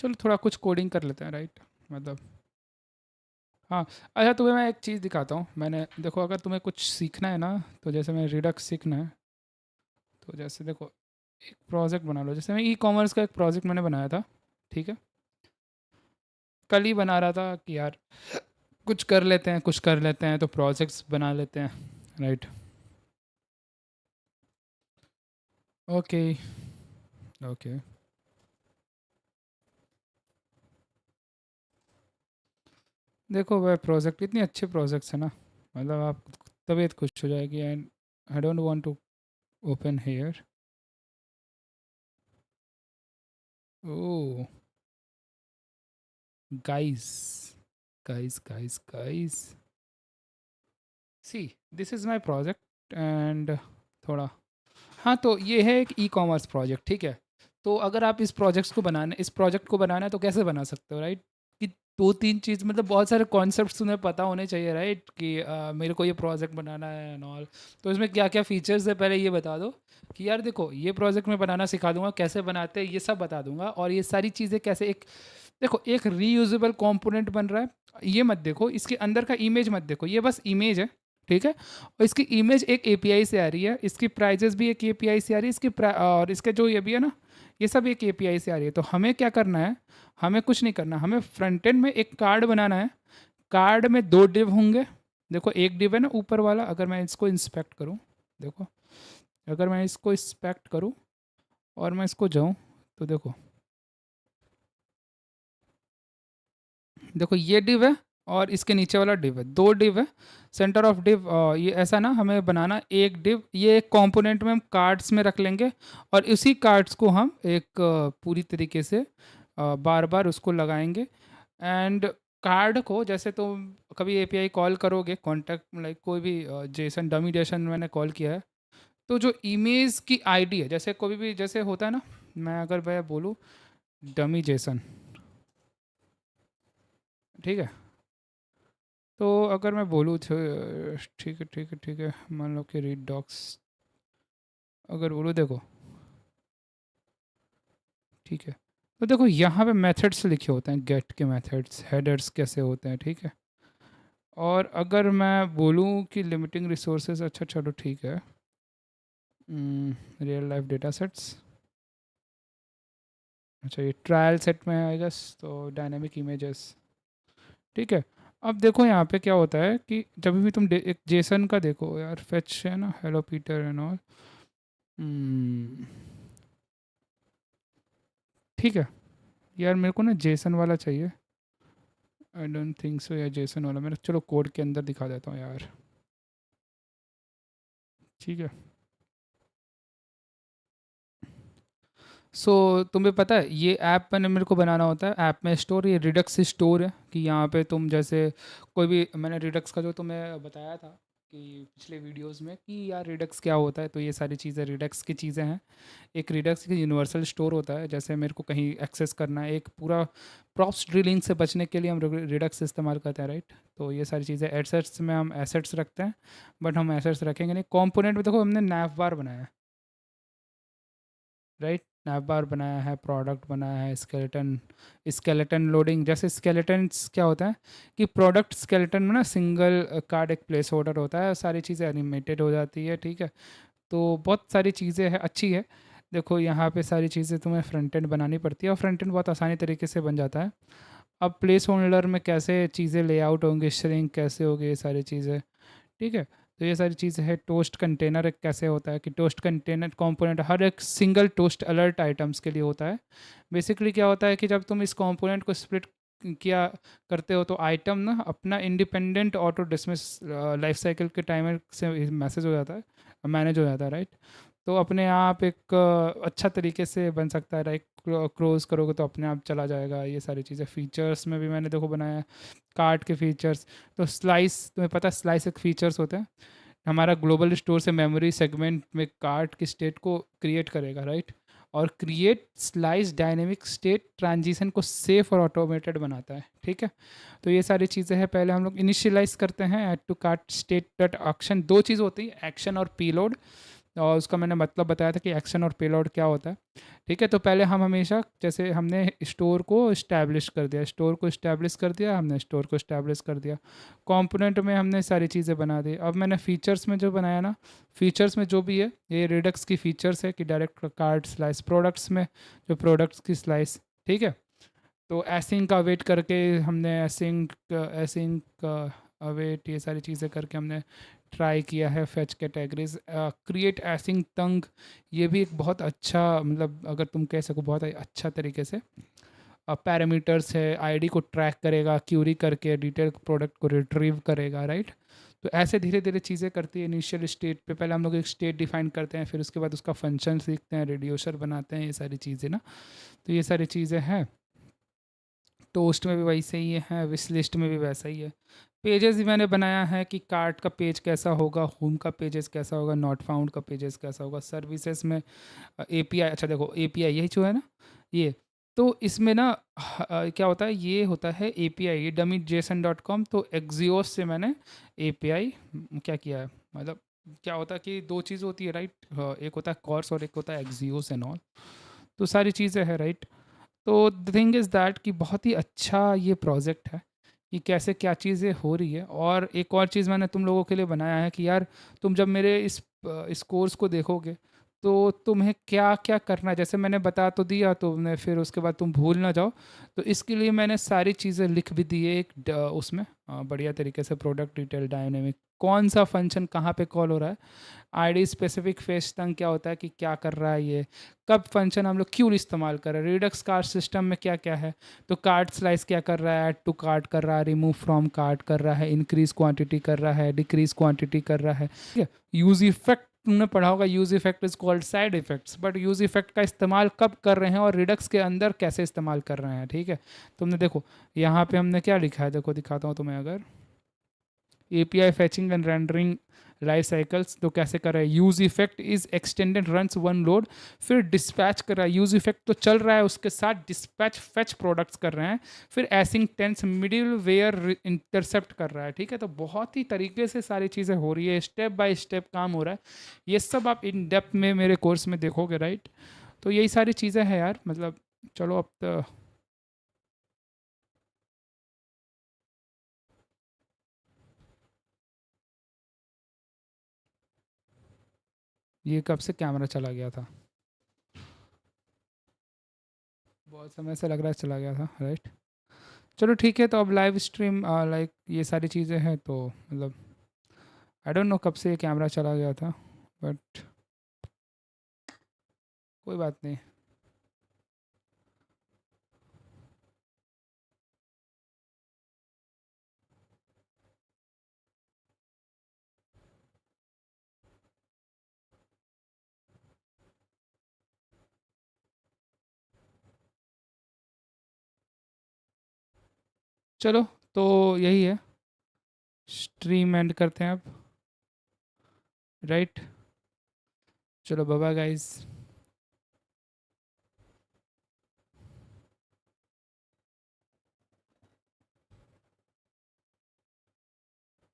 चलो थोड़ा कुछ कोडिंग कर लेते हैं, राइट? मतलब हाँ। अच्छा, तुम्हें मैं एक चीज़ दिखाता हूँ। मैंने देखो, अगर तुम्हें कुछ सीखना है ना, तो जैसे मैं रिडक्स सीखना है, तो जैसे देखो, एक प्रोजेक्ट बना लो। जैसे मैं ई कॉमर्स का एक प्रोजेक्ट मैंने बनाया था, ठीक है? कल ही बना रहा था कि यार कुछ कर लेते हैं, कुछ कर लेते हैं, तो प्रोजेक्ट्स बना लेते हैं, राइट? ओके। ओके। देखो वह प्रोजेक्ट इतनी अच्छे प्रोजेक्ट्स है ना, मतलब आप तबीयत खुश हो जाएगी। And I don't want to open hair. Oh guys, guys, see, this is my project. And थोड़ा, हाँ, तो ये है एक ई कॉमर्स प्रोजेक्ट, ठीक है? तो अगर आप इस प्रोजेक्ट को बनाना है तो कैसे बना सकते हो, राइट? कि दो तीन चीज़, मतलब बहुत सारे कॉन्सेप्ट्स तुम्हें पता होने चाहिए, राइट? कि मेरे को ये प्रोजेक्ट बनाना है एंड ऑल। तो इसमें क्या क्या फीचर्स है, पहले ये बता दो कि यार देखो, ये प्रोजेक्ट मैं बनाना सिखा दूंगा, कैसे बनाते हैं ये सब बता दूंगा, और ये सारी चीज़ें कैसे एक, देखो, एक रीयूजेबल कंपोनेंट बन रहा है। ये मत देखो, इसके अंदर का इमेज मत देखो, ये बस इमेज है, ठीक है? और इसकी इमेज एक एपीआई से आ रही है, इसकी प्राइजेस भी एक एपीआई से आ रही है, और इसका जो ये भी है ना, ये सब एक एपीआई से आ रही है। तो हमें क्या करना है? हमें कुछ नहीं करना, हमें फ्रंट एंड में एक कार्ड बनाना है। कार्ड में दो डिव होंगे। देखो, एक डिव है ना ऊपर वाला, अगर मैं इसको इंस्पेक्ट करूँ, देखो, अगर मैं इसको इंस्पेक्ट करूँ और मैं इसको जाऊँ, तो देखो, देखो ये डिव है और इसके नीचे वाला डिव है, दो डिव है। सेंटर ऑफ डिव, ये ऐसा ना हमें बनाना एक डिव, ये एक कंपोनेंट में हम कार्ड्स में रख लेंगे, और इसी कार्ड्स को हम एक पूरी तरीके से बार बार उसको लगाएंगे। एंड कार्ड को जैसे तुम कभी एपीआई कॉल करोगे, कॉन्टैक्ट लाइक कोई भी जेसन, डमी जेसन मैंने कॉल किया है, तो जो इमेज की आईडी है, जैसे कोई भी जैसे होता है ना, मैं अगर मैं बोलूँ डमी जेसन, ठीक है? तो अगर मैं बोलूँ तो ठीक है, ठीक है, ठीक है, मान लो कि रीड डॉक्स, अगर बोलूँ, देखो, ठीक है, तो देखो यहाँ पे मेथड्स लिखे होते हैं, गेट के मेथड्स, हेडर्स कैसे होते हैं, ठीक है? और अगर मैं बोलूँ कि लिमिटिंग रिसोर्सेज, अच्छा चलो ठीक है, रियल लाइफ डेटा सेट्स, अच्छा ये ट्रायल सेट में है आई गेस, तो डायनेमिक इमेजेस, ठीक है? अब देखो यहाँ पे क्या होता है कि जब भी तुम एक जेसन का देखो यार, फेच है ना, हेलो पीटर एंड ऑल, ठीक है? यार मेरे को ना जेसन वाला चाहिए। आई डोंट थिंक सो यार, जेसन वाला मेरा, चलो कोड के अंदर दिखा देता हूँ यार, ठीक है? सो तुम्हें पता है ये ऐप मैंने मेरे को बनाना होता है, ऐप में स्टोर, ये रिडक्स स्टोर है कि यहाँ पे तुम जैसे कोई भी, मैंने रिडक्स का जो तुम्हें बताया था कि पिछले वीडियोस में कि यार रिडक्स क्या होता है, तो ये सारी चीज़ें रिडक्स की चीज़ें हैं। एक रिडक्स की यूनिवर्सल स्टोर होता है, जैसे मेरे को कहीं एक्सेस करना है, एक पूरा प्रॉप्स ड्रिलिंग से बचने के लिए हम रिडक्स इस्तेमाल करते हैं, राइट? तो ये सारी चीज़ें, एसेट्स में हम एसेट्स रखते हैं, बट हम एसेट्स रखेंगे नहीं। कॉम्पोनेंट में देखो, हमने नैव बार बनाया है, राइट? नैव बार बनाया है, प्रोडक्ट बनाया है, स्केलेटन, स्केलेटन लोडिंग, जैसे स्केलेटन्स क्या होता है कि प्रोडक्ट स्केलेटन में ना सिंगल कार्ड एक प्लेस होल्डर होता है, सारी चीज़ें एनिमेटेड हो जाती है, ठीक है? तो बहुत सारी चीज़ें हैं, अच्छी है। देखो यहाँ पे सारी चीज़ें तुम्हें फ्रंट एंड बनानी पड़ती है, और फ्रंट एंड बहुत आसानी तरीके से बन जाता है। अब प्लेस होल्डर में कैसे चीज़ें लेआउट होंगी, श्रिंक कैसे होगी, ये सारी चीज़ें, ठीक है? तो ये सारी चीज़ें है। टोस्ट कंटेनर एक कैसे होता है कि टोस्ट कंटेनर कंपोनेंट हर एक सिंगल टोस्ट अलर्ट आइटम्स के लिए होता है। बेसिकली क्या होता है कि जब तुम इस कंपोनेंट को स्प्लिट किया करते हो, तो आइटम ना अपना independent auto dismiss life cycle के टाइमर से मैसेज हो जाता है, मैनेज हो जाता है, राइट? तो अपने आप एक अच्छा तरीके से बन सकता है, राइट? क्लोज करोगे तो अपने आप चला जाएगा। ये सारी चीज़ें फीचर्स में भी मैंने देखो बनाया है, कार्ट के फीचर्स। तो स्लाइस, तुम्हें पता है स्लाइस एक फीचर्स होते हैं, हमारा ग्लोबल स्टोर से मेमोरी सेगमेंट में कार्ट की स्टेट को क्रिएट करेगा, राइट? और create slice dynamic state transition को सेफ और ऑटोमेटेड बनाता है, ठीक है? तो ये सारी चीज़ें हैं। पहले हम लोग इनिशियलाइज करते हैं add to cart state dot action, दो चीज़ होती है, एक्शन और पीलोड। और उसका मैंने मतलब बताया था कि एक्शन और पेलोड क्या होता है। ठीक है, तो पहले हम हमेशा जैसे हमने स्टोर को इस्टेब्लिश कर दिया, स्टोर को इस्टेब्लिश कर दिया, हमने स्टोर को इस्टेब्लिश कर दिया, कंपोनेंट में हमने सारी चीज़ें बना दी। अब मैंने फीचर्स में जो बनाया ना, फीचर्स में जो भी है ये रिडक्स की फीचर्स है कि डायरेक्ट कार्ड स्लाइस, प्रोडक्ट्स में जो प्रोडक्ट्स की स्लाइस। ठीक है, तो एसिंग का वेट करके हमने एसिंग का अवेट ये सारी चीज़ें करके हमने ट्राई किया है फेच कैटेगरीज क्रिएट एसिंग तंग। ये भी एक बहुत अच्छा, मतलब अगर तुम कह सको बहुत अच्छा तरीके से पैरामीटर्स है, आईडी को ट्रैक करेगा, क्यूरी करके डिटेल प्रोडक्ट को रिट्रीव करेगा, राइट। तो ऐसे धीरे धीरे चीज़ें करती है। इनिशियल स्टेट पे पहले हम लोग एक स्टेट डिफाइन करते हैं, फिर उसके बाद उसका फंक्शन सीखते हैं, रिड्यूसर बनाते हैं, ये सारी चीज़ें ना। तो ये सारी चीज़ें हैं। टोस्ट में भी वैसे ही है, विश लिस्ट में भी वैसा ही है। पेजेस भी मैंने बनाया है कि कार्ट का पेज कैसा होगा, होम का पेजेस कैसा होगा, नॉट फाउंड का पेजेस कैसा होगा, सर्विसेज में एपीआई। अच्छा देखो एपीआई यही जो है ना ये, तो इसमें ना क्या होता है, ये होता है एपीआई, ये डमी जेसन डॉट कॉम। तो एक्जियोस से मैंने एपीआई क्या किया है, मतलब क्या होता है कि दो चीज़ होती है, राइट। एक होता है कॉर्स और एक होता है एक्जियोस एंड ऑल। तो सारी चीज़ें हैं, राइट। तो द थिंग इज़ दैट कि बहुत ही अच्छा ये प्रोजेक्ट है कि कैसे क्या चीज़ें हो रही है। और एक और चीज़ मैंने तुम लोगों के लिए बनाया है कि यार तुम जब मेरे इस कोर्स को देखोगे तो तुम्हें क्या क्या करना है, जैसे मैंने बता तो दिया तुमने, फिर उसके बाद तुम भूल ना जाओ। तो इसके लिए मैंने सारी चीज़ें लिख भी दी है एक उसमें बढ़िया तरीके से, प्रोडक्ट डिटेल, डायनेमिक, कौन सा फंक्शन कहाँ पे कॉल हो रहा है, आईडी स्पेसिफिक फेस तंग क्या होता है कि क्या कर रहा है ये, कब फंक्शन हम लोग क्यों इस्तेमाल कर रहे हैं, रिडक्स कार्ड सिस्टम में क्या क्या है। तो कार्ड स्लाइस क्या कर रहा है, ऐड टू कार्ड कर रहा है, रिमूव फ्रॉम कार्ड कर रहा है, इंक्रीज क्वांटिटी कर रहा है, डिक्रीज क्वांटिटी कर रहा है। ठीक है, यूज इफेक्ट तुमने पढ़ा होगा, use effect is called side effects, but use effect का इस्तेमाल कब कर रहे हैं और रिडक्स के अंदर कैसे इस्तेमाल कर रहे हैं। ठीक है, तुमने देखो यहाँ पे हमने क्या लिखा है, देखो दिखाता हूँ तुम्हें। अगर API फैचिंग and rendering life cycles तो कैसे कर रहा है, use effect is extended runs one load, फिर डिस्पैच कर रहा है, यूज इफेक्ट तो चल रहा है, उसके साथ डिस्पैच फेच प्रोडक्ट्स कर रहे हैं, फिर एसिंग टेंस मिडिल वेयर इंटरसेप्ट कर रहा है। ठीक है, तो बहुत ही तरीके से सारी चीज़ें हो रही है, स्टेप बाय स्टेप काम हो रहा है। ये सब आप इन डेप्थ में मेरे कोर्स में देखोगे, राइट। तो यही सारी चीज़ें हैं यार, मतलब चलो अब तो ये कब से कैमरा चला गया था, बहुत समय से लग रहा है चला गया था, राइट। चलो ठीक है, तो अब लाइव स्ट्रीम लाइक ये सारी चीज़ें हैं, तो मतलब आई डोंट नो कब से ये कैमरा चला गया था, बट कोई बात नहीं। चलो, तो यही है, स्ट्रीम एंड करते हैं अब, राइट। चलो बाय बाय गाइस।